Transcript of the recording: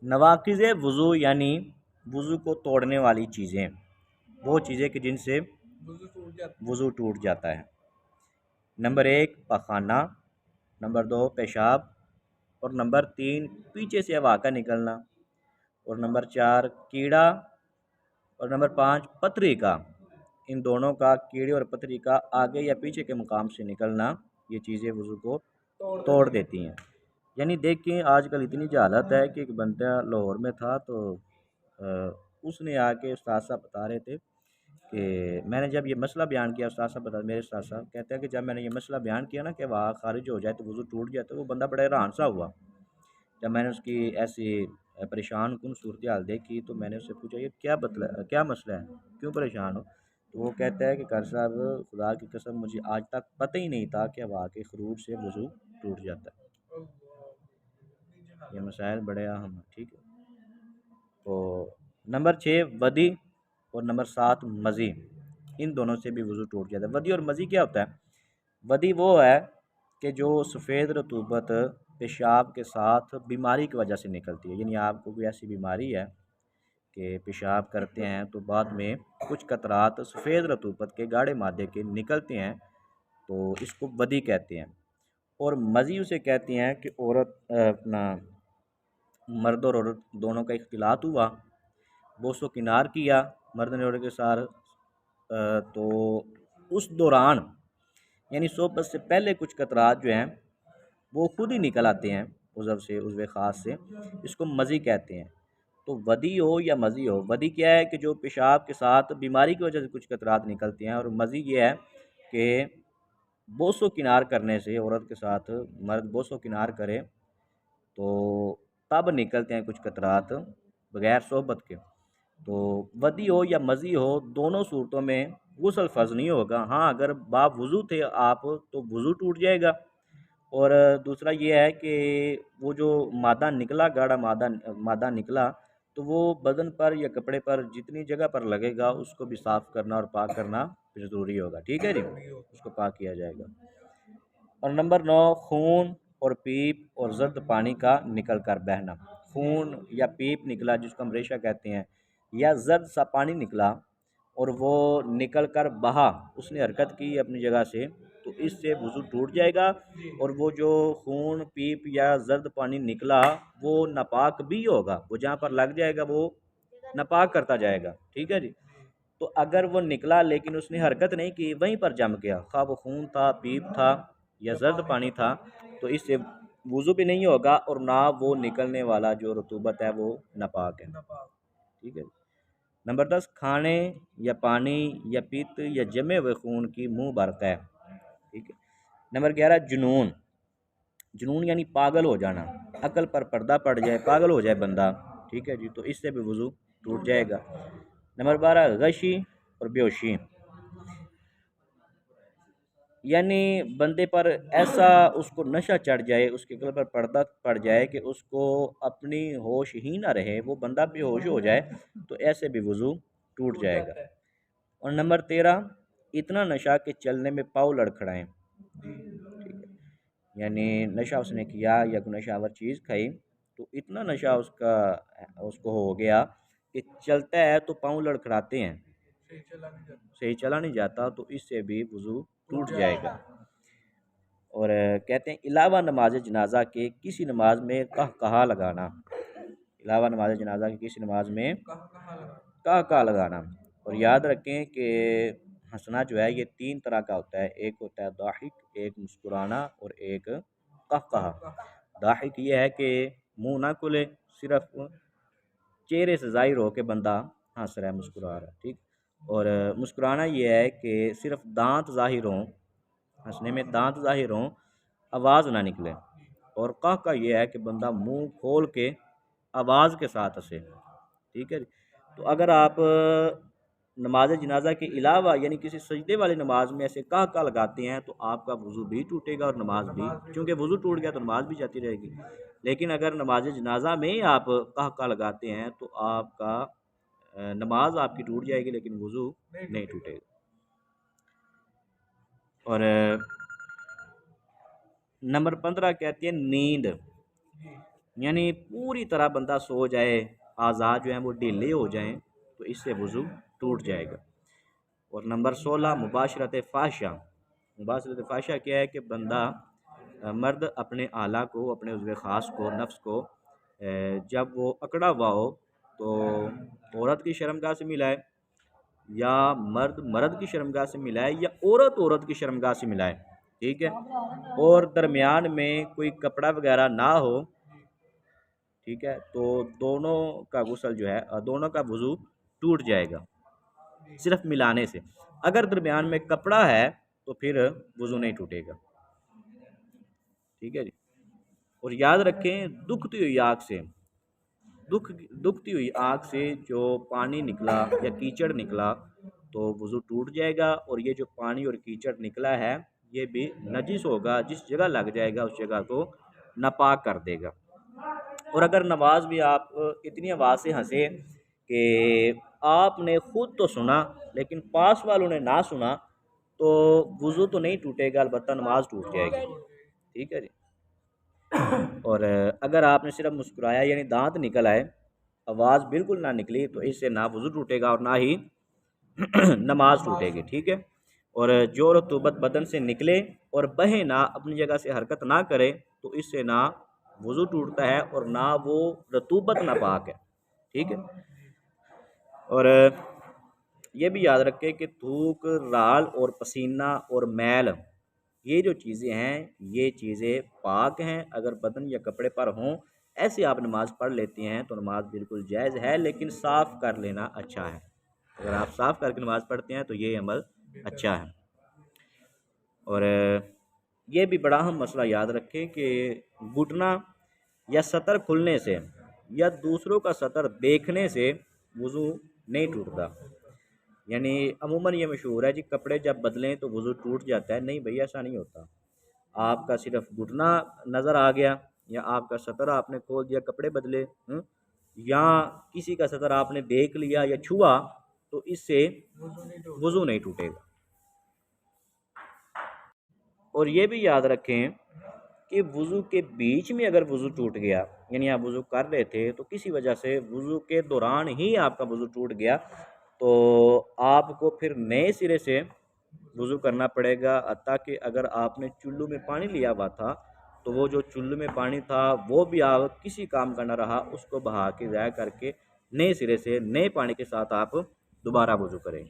نواقض وضو یعنی وضو کو توڑنے والی چیزیں، وہ چیزیں کہ جن سے وضو ٹوٹ جاتا ہے۔ نمبر 1 پخانہ، نمبر 2 پیشاب، اور نمبر 3 پیچھے سے ہوا کا نکلنا، اور نمبر 4 کیڑا، اور نمبر 5 پتھری کا۔ ان دونوں کا، کیڑے اور پتھری کا، آگے یا پیچھے کے مقام سے نکلنا، یہ چیزیں وضو کو توڑ دیتی ہیں۔ یعنی دیکھیں آج کل اتنی جہالت ہے کہ ایک بندہ لاہور میں تھا تو اس نے آ کے استاد صاحب بتا رہے تھے کہ میں نے جب یہ مسئلہ بیان کیا، استاد صاحب بتا، میرے استاد صاحب کہتے ہیں کہ جب میں نے یہ مسئلہ بیان کیا نا کہ وہاں خارج ہو جائے تو وضو ٹوٹ جائے، تو وہ بندہ بڑا حیران سا ہوا۔ جب میں نے اس کی ایسی پریشان کن صورتحال دیکھی تو میں نے اس سے پوچھا یہ کیا مسئلہ ہے، کیوں پریشان ہو؟ تو وہ کہتا ہے کہ قاری صاحب خدا کی قسم مجھے آج تک پتہ ہی نہیں تھا کہ ہوا کے خروج سے وضو ٹوٹ جاتا ہے۔ یہ مسائل بڑے اہم ہیں، ٹھیک ہے۔ تو نمبر 6 ودی، اور نمبر 7 مزی، ان دونوں سے بھی وضو ٹوٹ جاتا ہے۔ ودی اور مزی کیا ہوتا ہے؟ ودی وہ ہے کہ جو سفید رطوبت پیشاب کے ساتھ بیماری کی وجہ سے نکلتی ہے، یعنی آپ کو کوئی ایسی بیماری ہے کہ پیشاب کرتے ہیں تو بعد میں کچھ قطرات سفید رطوبت کے گاڑھے مادے کے نکلتے ہیں، تو اس کو ودی کہتے ہیں۔ اور مزی اسے کہتے ہیں کہ اپنا مرد اور عورت دونوں کا اختلاط ہوا، بوس و کنار کیا مرد نے عورت کے ساتھ، تو اس دوران یعنی صحبت سے پہلے کچھ قطرات جو ہیں وہ خود ہی نکل آتے ہیں عضو خاص سے، اس کو مزی کہتے ہیں۔ تو ودی ہو یا مزی ہو، ودی کیا ہے کہ جو پیشاب کے ساتھ بیماری کی وجہ سے کچھ قطرات نکلتے ہیں، اور مزی یہ ہے کہ بوس و کنار کرنے سے، عورت کے ساتھ مرد بوس و کنار کرے تو تب نکلتے ہیں کچھ قطرات بغیر صحبت کے۔ تو ودی ہو یا مزی ہو، دونوں صورتوں میں غسل فرض نہیں ہوگا۔ ہاں اگر باب وضو تھے آپ تو وضو ٹوٹ جائے گا۔ اور دوسرا یہ ہے کہ وہ جو مادہ نکلا، گاڑھا مادہ نکلا، تو وہ بدن پر یا کپڑے پر جتنی جگہ پر لگے گا اس کو بھی صاف کرنا اور پاک کرنا پھر ضروری ہوگا، ٹھیک ہے جی، اس کو پاک کیا جائے گا۔ اور نمبر 9 خون اور پیپ اور زرد پانی کا نکل کر بہنا۔ خون یا پیپ نکلا جس کو ہم ریشہ کہتے ہیں، یا زرد سا پانی نکلا اور وہ نکل کر بہا، اس نے حرکت کی اپنی جگہ سے، تو اس سے وضو ٹوٹ جائے گا۔ اور وہ جو خون پیپ یا زرد پانی نکلا وہ ناپاک بھی ہوگا، وہ جہاں پر لگ جائے گا وہ ناپاک کرتا جائے گا، ٹھیک ہے جی۔ تو اگر وہ نکلا لیکن اس نے حرکت نہیں کی، وہیں پر جم گیا، خواہ وہ خون تھا، پیپ تھا یا زرد پانی تھا، تو اس سے وضو بھی نہیں ہوگا اور نہ وہ نکلنے والا جو رطوبت ہے وہ ناپاک ہے، ٹھیک ہے۔ نمبر 10 کھانے یا پانی یا پیت یا جمے ہوئے خون کی منہ بھر قے، ٹھیک ہے۔ نمبر 11 جنون، جنون یعنی پاگل ہو جانا، عقل پر پردہ پڑ جائے، پاگل ہو جائے بندہ، ٹھیک ہے جی، تو اس سے بھی وضو ٹوٹ جائے گا۔ نمبر 12 غشی اور بیہوشی، یعنی بندے پر ایسا اس کو نشہ چڑھ جائے، اس کے قلب پر پردہ پڑ جائے کہ اس کو اپنی ہوش ہی نہ رہے، وہ بندہ بے ہوش ہو جائے، تو ایسے بھی وضو ٹوٹ جائے گا۔ اور نمبر 13 اتنا نشہ کہ چلنے میں پاؤں لڑکھڑائیں، ٹھیک ہے، یعنی نشہ اس نے کیا یا کوئی نشہ آور چیز کھائی تو اتنا نشہ اس کو ہو گیا کہ چلتا ہے تو پاؤں لڑکھڑاتے ہیں، صحیح چلا نہیں جاتا، تو اس سے بھی وضو ٹوٹ جائے گا۔ اور کہتے ہیں علاوہ نماز جنازہ کے کسی نماز میں کہا لگانا، علاوہ نماز جنازہ کی کسی نماز میں کہا لگانا۔ اور یاد رکھیں کہ ہنسنا جو ہے یہ 3 طرح کا ہوتا ہے، ایک ہوتا ہے ضاحک، ایک مسکرانا، اور ایک قہقہا۔ ضاحک یہ ہے کہ منہ نہ کھلے، صرف چہرے سے ظاہر ہو کہ بندہ ہنس رہا ہے، مسکرا رہا ہے، ٹھیک۔ اور مسکرانا یہ ہے کہ صرف دانت ظاہر ہوں، ہنسنے میں دانت ظاہر ہوں، آواز نہ نکلے۔ اور قہقہا یہ ہے کہ بندہ منہ کھول کے آواز کے ساتھ ہنسے، ٹھیک ہے۔ تو اگر آپ نماز جنازہ کے علاوہ یعنی کسی سجدے والی نماز میں ایسے کہا لگاتے ہیں تو آپ کا وضو بھی ٹوٹے گا اور نماز بھی، چونکہ وضو ٹوٹ گیا تو نماز بھی جاتی رہے گی۔ لیکن اگر نماز جنازہ میں آپ کہا لگاتے ہیں تو آپ کا نماز آپ کی ٹوٹ جائے گی لیکن وضو نہیں ٹوٹے گا۔ اور نمبر 15 کہتے ہیں نیند، یعنی پوری طرح بندہ سو جائے، اعضاء جو ہیں وہ ڈھیلے ہو جائیں، تو اس سے وضو ٹوٹ جائے گا۔ اور نمبر 16 مباشرت فاحشہ۔ مباشرت فاحشہ کیا ہے کہ بندہ مرد اپنے اعلیٰ کو، اپنے عضو خاص کو، نفس کو جب وہ اکڑا ہوا ہو تو عورت کی شرمگاہ سے ملائے، یا مرد مرد کی شرمگاہ سے ملائے، یا عورت عورت کی شرمگاہ سے ملائے، ٹھیک ہے، اور درمیان میں کوئی کپڑا وغیرہ نہ ہو، ٹھیک ہے، تو دونوں کا غسل جو ہے، دونوں کا وضو ٹوٹ جائے گا صرف ملانے سے۔ اگر درمیان میں کپڑا ہے تو پھر وضو نہیں ٹوٹے گا، ٹھیک ہے جی۔ اور یاد رکھیں دکھتی ہوئی آگ سے، دکھتی ہوئی آگ سے جو پانی نکلا یا کیچڑ نکلا تو وضو ٹوٹ جائے گا، اور یہ جو پانی اور کیچڑ نکلا ہے یہ بھی نجس ہوگا، جس جگہ لگ جائے گا اس جگہ کو ناپاک کر دے گا۔ اور اگر نماز بھی آپ اتنی آواز سے ہنسے کہ آپ نے خود تو سنا لیکن پاس والوں نے نہ سنا، تو وضو تو نہیں ٹوٹے گا، البتہ نماز ٹوٹ جائے گی، ٹھیک ہے جی۔ اور اگر آپ نے صرف مسکرایا یعنی دانت نکل آئے، آواز بالکل نہ نکلی، تو اس سے نہ وضو ٹوٹے گا اور نہ ہی نماز ٹوٹے گی، ٹھیک ہے۔ اور جو رطوبت بدن سے نکلے اور بہے نہ، اپنی جگہ سے حرکت نہ کرے، تو اس سے نہ وضو ٹوٹتا ہے اور نہ وہ رطوبت ناپاک ہے، ٹھیک ہے۔ اور یہ بھی یاد رکھے کہ تھوک، رال اور پسینہ اور میل، یہ جو چیزیں ہیں یہ چیزیں پاک ہیں۔ اگر بدن یا کپڑے پر ہوں، ایسے آپ نماز پڑھ لیتے ہیں تو نماز بالکل جائز ہے، لیکن صاف کر لینا اچھا ہے۔ اگر آپ صاف کر کے نماز پڑھتے ہیں تو یہ عمل اچھا ہے۔ اور یہ بھی بڑا اہم مسئلہ یاد رکھیں کہ گھٹنا یا سطر کھلنے سے یا دوسروں کا سطر دیکھنے سے وضو نہیں ٹوٹتا۔ یعنی عموماً یہ مشہور ہے جی کپڑے جب بدلیں تو وضو ٹوٹ جاتا ہے، نہیں بھئی ایسا نہیں ہوتا۔ آپ کا صرف گھٹنا نظر آ گیا، یا آپ کا سطر آپ نے کھول دیا کپڑے بدلے، یا کسی کا سطر آپ نے دیکھ لیا یا چھوا، تو اس سے وضو نہیں ٹوٹے گا۔ اور یہ بھی یاد رکھیں کہ وضو کے بیچ میں اگر وضو ٹوٹ گیا، یعنی آپ وضو کر رہے تھے تو کسی وجہ سے وضو کے دوران ہی آپ کا وضو ٹوٹ گیا، تو آپ کو پھر نئے سرے سے وضو کرنا پڑے گا، حتیٰ کہ اگر آپ نے چلو میں پانی لیا ہوا تھا تو وہ جو چلو میں پانی تھا وہ بھی آپ کسی کام کا نہ رہا، اس کو بہا کے ضائع کر کے نئے سرے سے نئے پانی کے ساتھ آپ دوبارہ وضو کریں۔